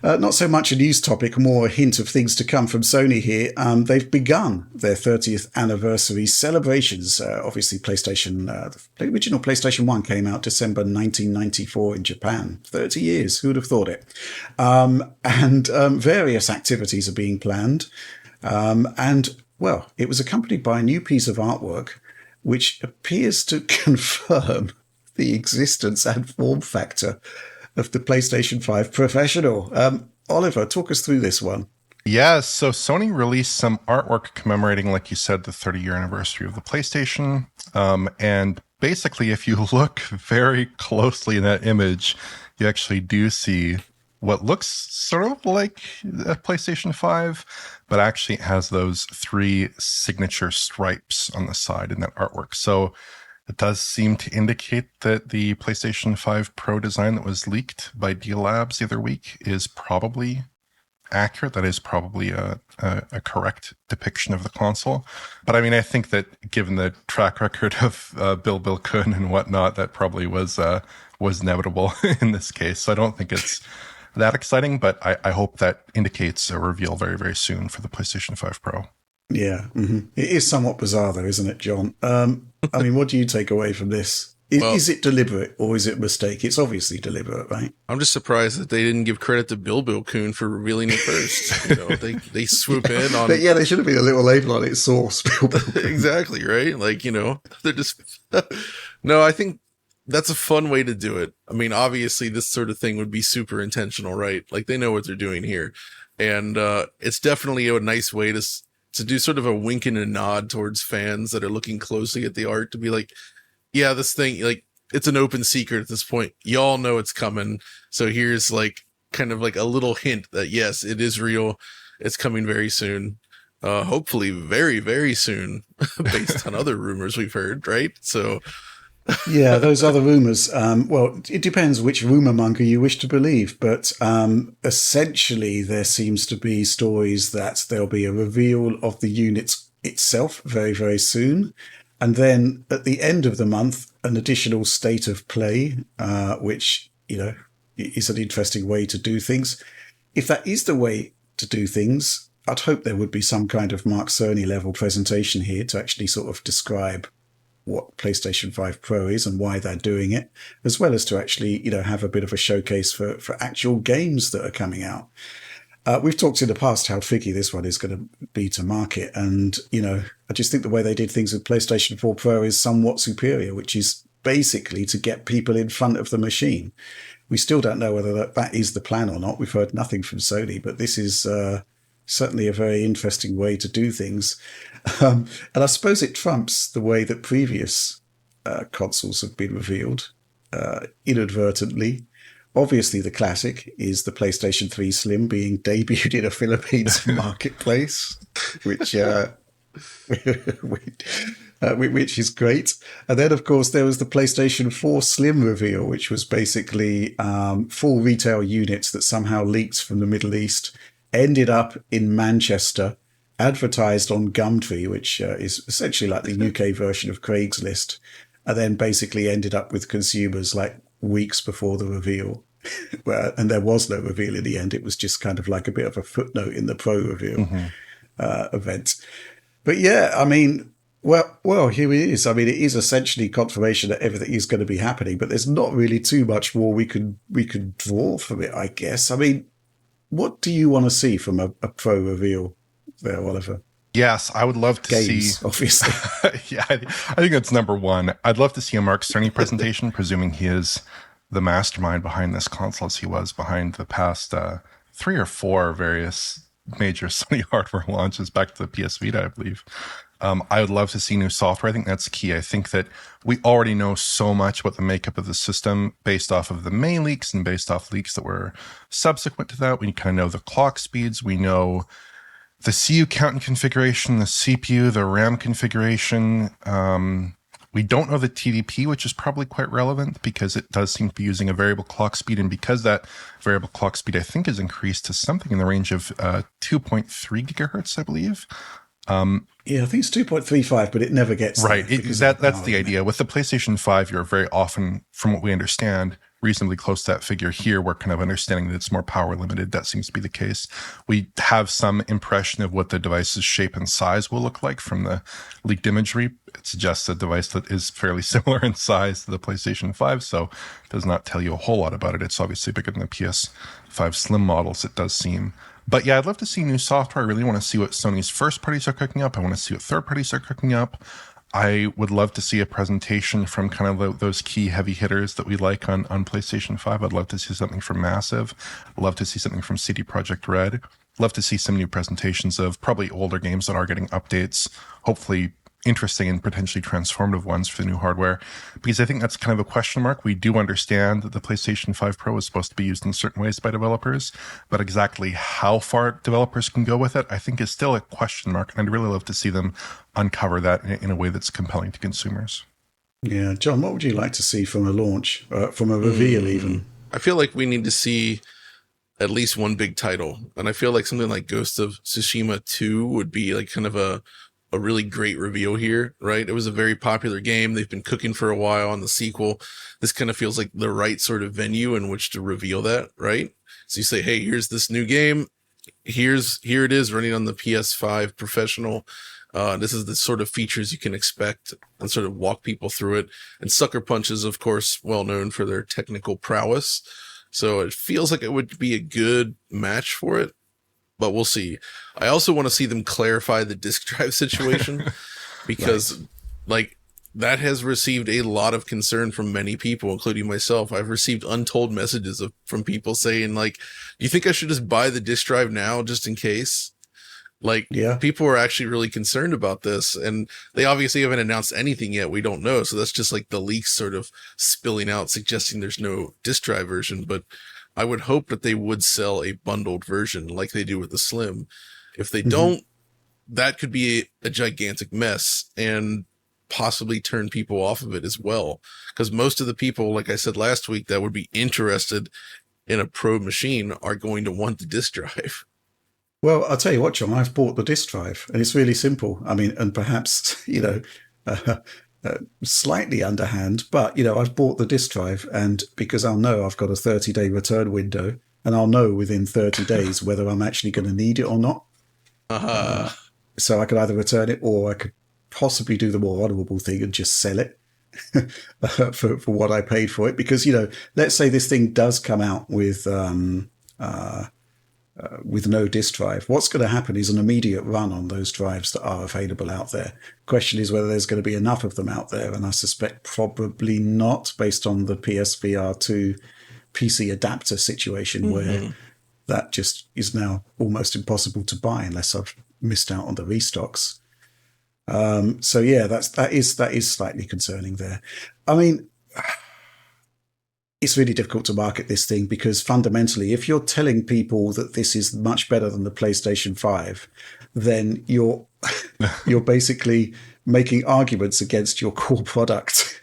Not so much a news topic, more a hint of things to come from Sony here. They've begun their 30th anniversary celebrations. Obviously, the original PlayStation 1 came out December 1994 in Japan. 30 years, who would have thought it? And various activities are being planned. Well, it was accompanied by a new piece of artwork which appears to confirm the existence and form factor of the PlayStation 5 Professional. Oliver, talk us through this one. Yeah, so Sony released some artwork commemorating, like you said, the 30-year anniversary of the PlayStation. And basically, if you look very closely in that image, you actually do see what looks sort of like a PlayStation 5, but actually it has those 3 signature stripes on the side in that artwork. So it does seem to indicate that the PlayStation 5 Pro design that was leaked by Deal Labs the other week is probably accurate. That is probably a correct depiction of the console. But I mean, I think that given the track record of Bill Kun and whatnot, that probably was inevitable in this case. So I don't think it's that exciting, but I hope that indicates a reveal very, very soon for the PlayStation 5 Pro. Yeah, mm-hmm. It is somewhat bizarre though, isn't it, John? I mean, what do you take away from this? Is it deliberate or is it a mistake? It's obviously deliberate, right? I'm just surprised that they didn't give credit to Bill Kun for revealing it first. They swoop in on. Yeah, there should have been a little label on its source. Exactly, right? Like, they're just. No, I think that's a fun way to do it. I mean, obviously, this sort of thing would be super intentional, right? Like, they know what they're doing here, and it's definitely a nice way to do sort of a wink and a nod towards fans that are looking closely at the art to be like, yeah, this thing, like, it's an open secret at this point. Y'all know it's coming. So here's like kind of like a little hint that, yes, it is real. It's coming very soon. Hopefully very, very soon based on other rumors we've heard. Right. So yeah, those other rumors. Well, it depends which rumor monger you wish to believe, but essentially there seems to be stories that there'll be a reveal of the unit itself very, very soon. And then at the end of the month, an additional state of play, which, is an interesting way to do things. If that is the way to do things, I'd hope there would be some kind of Mark Cerny level presentation here to actually sort of describe what PlayStation 5 Pro is and why they're doing it, as well as to actually, have a bit of a showcase for actual games that are coming out. We've talked in the past how figgy this one is going to be to market. And, I just think the way they did things with PlayStation 4 Pro is somewhat superior, which is basically to get people in front of the machine. We still don't know whether that is the plan or not. We've heard nothing from Sony, but this is certainly a very interesting way to do things. And I suppose it trumps the way that previous consoles have been revealed inadvertently. Obviously, the classic is the PlayStation 3 Slim being debuted in a Philippines marketplace, which is great. And then, of course, there was the PlayStation 4 Slim reveal, which was basically full retail units that somehow leaked from the Middle East, ended up in Manchester, advertised on Gumtree, which is essentially like the UK version of Craigslist, and then basically ended up with consumers like weeks before the reveal. And there was no reveal in the end. It was just kind of like a bit of a footnote in the Pro reveal event. But yeah, I mean, well, here it is. I mean, it is essentially confirmation that everything is going to be happening, but there's not really too much more we could draw from it, I guess. I mean, what do you want to see from a Pro reveal there, Oliver? Yes, I would love to Games, see. Obviously. Yeah, I think that's number one. I'd love to see a Mark Cerny presentation, presuming he is the mastermind behind this console as he was behind the past 3 or 4 various major Sony hardware launches back to the PS Vita, I believe. I would love to see new software. I think that's key. I think that we already know so much about the makeup of the system based off of the May leaks and based off leaks that were subsequent to that. We kind of know the clock speeds. We know the CU count and configuration, the CPU, the RAM configuration. We don't know the TDP, which is probably quite relevant because it does seem to be using a variable clock speed. And because that variable clock speed, I think, is increased to something in the range of 2.3 gigahertz, I believe. Yeah, I think it's 2.35, but it never gets right. there That's the idea. With the PlayStation 5, you're very often, from what we understand, reasonably close to that figure here. We're kind of understanding that it's more power limited. That seems to be the case. We have some impression of what the device's shape and size will look like from the leaked imagery. It suggests a device that is fairly similar in size to the PlayStation 5, so does not tell you a whole lot about it. It's obviously bigger than the PS5 Slim models, it does seem. But yeah, I'd love to see new software. I really want to see what Sony's first parties are cooking up. I want to see what third parties are cooking up. I would love to see a presentation from kind of those key heavy hitters that we like on PlayStation 5. I'd love to see something from Massive. I'd love to see something from CD Projekt Red. Love to see some new presentations of probably older games that are getting updates, hopefully interesting and potentially transformative ones for the new hardware, because I think that's kind of a question mark. We do understand that the PlayStation 5 Pro is supposed to be used in certain ways by developers, but exactly how far developers can go with it, I think is still a question mark. And I'd really love to see them uncover that in a way that's compelling to consumers. Yeah. John, what would you like to see from a launch, from a reveal even? I feel like we need to see at least one big title. And I feel like something like Ghost of Tsushima 2 would be like kind of a really great reveal here, right? It was a very popular game. They've been cooking for a while on the sequel. This kind of feels like the right sort of venue in which to reveal that, right? So you say, hey, here's this new game. Here it is running on the PS5 Professional. This is the sort of features you can expect, and sort of walk people through it. And Sucker Punch is, of course, well known for their technical prowess. So it feels like it would be a good match for it. But we'll see. I also want to see them clarify the disk drive situation because like that has received a lot of concern from many people, including myself. I've received untold messages from people saying like, you think I should just buy the disk drive now just in case? Like, people are actually really concerned about this, and they obviously haven't announced anything yet. We don't know. So that's just like the leaks sort of spilling out, suggesting there's no disk drive version. But I would hope that they would sell a bundled version like they do with the Slim. If they don't, that could be a gigantic mess and possibly turn people off of it as well. Because most of the people, like I said last week, that would be interested in a Pro machine are going to want the disk drive. Well, I'll tell you what, John, I've bought the disk drive, and it's really simple. I mean, and perhaps, slightly underhand, but, I've bought the disk drive, and because I'll know I've got a 30-day return window, and I'll know within 30 days whether I'm actually going to need it or not. So I could either return it, or I could possibly do the more honorable thing and just sell it for what I paid for it. Because, let's say this thing does come out with no disk drive. What's going to happen is an immediate run on those drives that are available out there. Question is whether there's going to be enough of them out there, and I suspect probably not, based on the PSVR 2 PC adapter situation, where that just is now almost impossible to buy unless I've missed out on the restocks. So yeah, that is slightly concerning there. I mean, it's really difficult to market this thing because fundamentally, if you're telling people that this is much better than the PlayStation 5, then you're basically making arguments against your core product,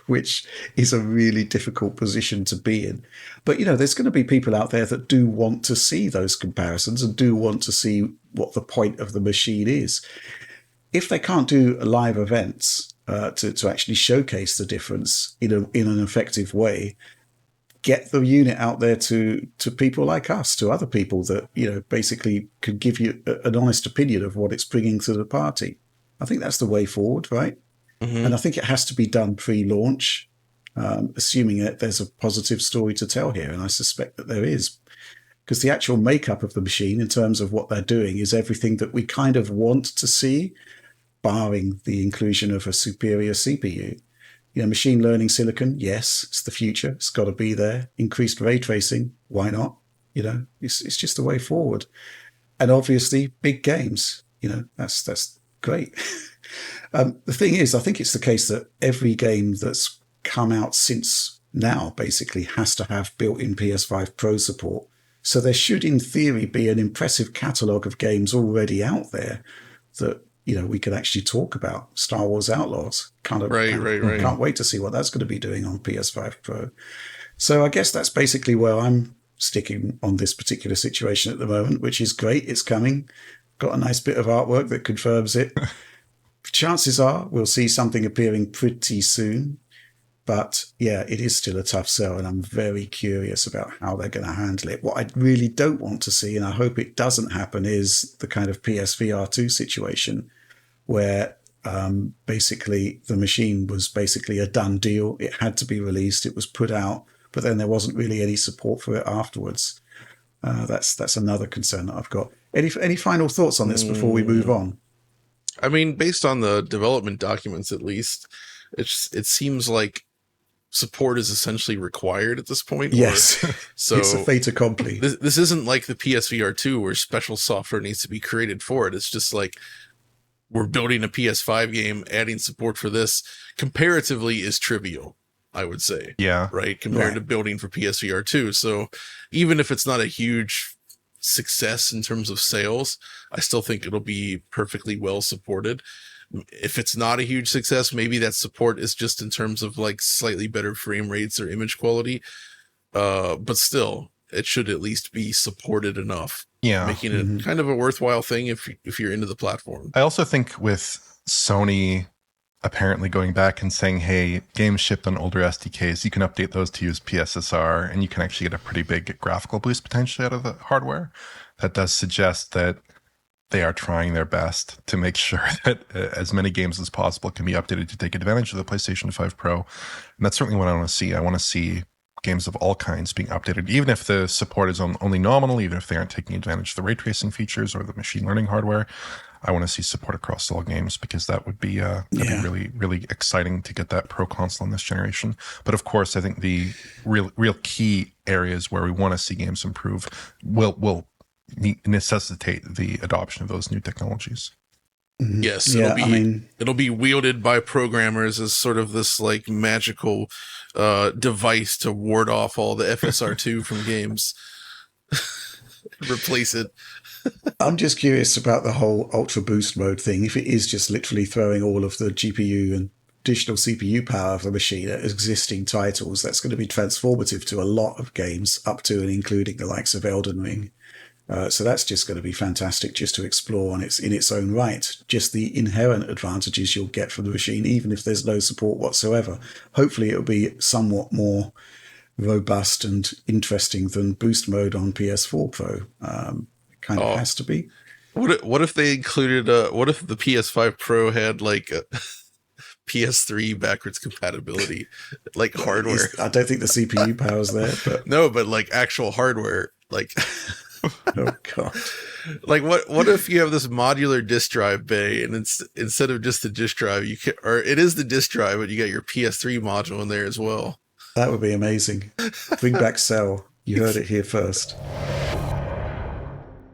which is a really difficult position to be in. But, there's going to be people out there that do want to see those comparisons and do want to see what the point of the machine is. If they can't do live events, to actually showcase the difference in an effective way, get the unit out there to people like us, to other people that, basically could give you an honest opinion of what it's bringing to the party. I think that's the way forward, right? And I think it has to be done pre-launch, assuming that there's a positive story to tell here. And I suspect that there is, because the actual makeup of the machine in terms of what they're doing is everything that we kind of want to see, barring the inclusion of a superior CPU. Machine learning silicon, yes, it's the future. It's got to be there. Increased ray tracing, why not? It's just the way forward. And obviously, big games. That's great. The thing is, I think it's the case that every game that's come out since now basically has to have built-in PS5 Pro support. So there should, in theory, be an impressive catalogue of games already out there that we could actually talk about. Star Wars Outlaws. Right. Can't wait to see what that's going to be doing on PS5 Pro. So I guess that's basically where I'm sticking on this particular situation at the moment, which is great. It's coming. Got a nice bit of artwork that confirms it. Chances are we'll see something appearing pretty soon. But yeah, it is still a tough sell, and I'm very curious about how they're going to handle it. What I really don't want to see, and I hope it doesn't happen, is the kind of PSVR 2 situation where basically the machine was basically a done deal. It had to be released. It was put out, but then there wasn't really any support for it afterwards. That's another concern that I've got. Any final thoughts on this before we move on? I mean, based on the development documents, at least, it seems like support is essentially required at this point. Yes. So it's a fait accompli. This isn't like the PSVR 2 where special software needs to be created for it. It's just like, we're building a PS5 game, adding support for this comparatively is trivial, I would say. Yeah. Right? Compared to building for PSVR 2. So even if it's not a huge success in terms of sales, I still think it'll be perfectly well supported. If it's not a huge success, maybe that support is just in terms of like slightly better frame rates or image quality. But still, it should at least be supported enough. Yeah. Making it kind of a worthwhile thing if you're into the platform. I also think with Sony apparently going back and saying, hey, games shipped on older SDKs, you can update those to use PSSR, and you can actually get a pretty big graphical boost potentially out of the hardware. That does suggest that they are trying their best to make sure that as many games as possible can be updated to take advantage of the PlayStation 5 Pro. And that's certainly what I want to see. I want to see games of all kinds being updated, even if the support is only nominal, even if they aren't taking advantage of the ray tracing features or the machine learning hardware. I want to see support across all games, because that would be be really, really exciting to get that pro console in this generation. But of course, I think the real key areas where we want to see games improve will necessitate the adoption of those new technologies. Yes, it'll be wielded by programmers as sort of this like magical device to ward off all the FSR2 from games. Replace it. I'm just curious about the whole ultra boost mode thing. If it is just literally throwing all of the GPU and additional CPU power of the machine at existing titles, that's going to be transformative to a lot of games, up to and including the likes of Elden Ring. So that's just going to be fantastic just to explore in its own right. Just the inherent advantages you'll get from the machine, even if there's no support whatsoever. Hopefully it'll be somewhat more robust and interesting than boost mode on PS4 Pro. It kind of has to be. What if they included, what if the PS5 Pro had like a PS3 backwards compatibility, like hardware? I don't think the CPU power's there, but no, but like actual hardware, like... Oh god! Like what if you have this modular disk drive bay, and instead of just the disk drive, or it is the disk drive, but you got your PS3 module in there as well? That would be amazing. Bring back Cell. You heard it here first.